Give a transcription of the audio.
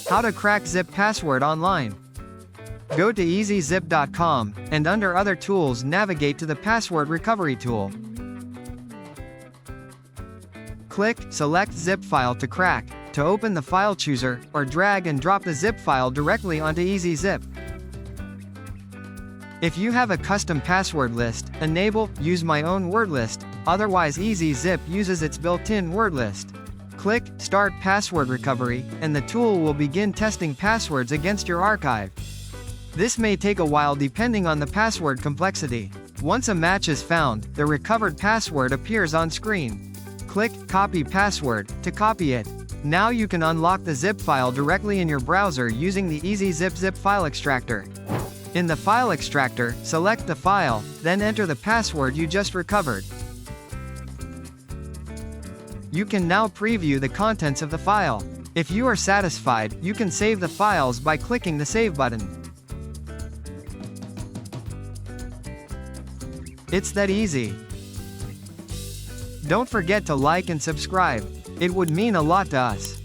How to crack zip password online. Go to ezyZip.com, and under Other Tools navigate to the Password Recovery tool. Click Select Zip File to crack. To open the file chooser, or drag and drop the zip file directly onto ezyZip. If you have a custom password list, enable Use My Own Word List, otherwise ezyZip uses its built-in word list. Click Start Password Recovery, and the tool will begin testing passwords against your archive. This may take a while depending on the password complexity. Once a match is found, the recovered password appears on screen. Click Copy Password to copy it. Now you can unlock the zip file directly in your browser using the ezyZip zip file extractor. In the file extractor, select the file, then enter the password you just recovered. You can now preview the contents of the file. If you are satisfied, you can save the files by clicking the Save button. It's that easy. Don't forget to like and subscribe. It would mean a lot to us.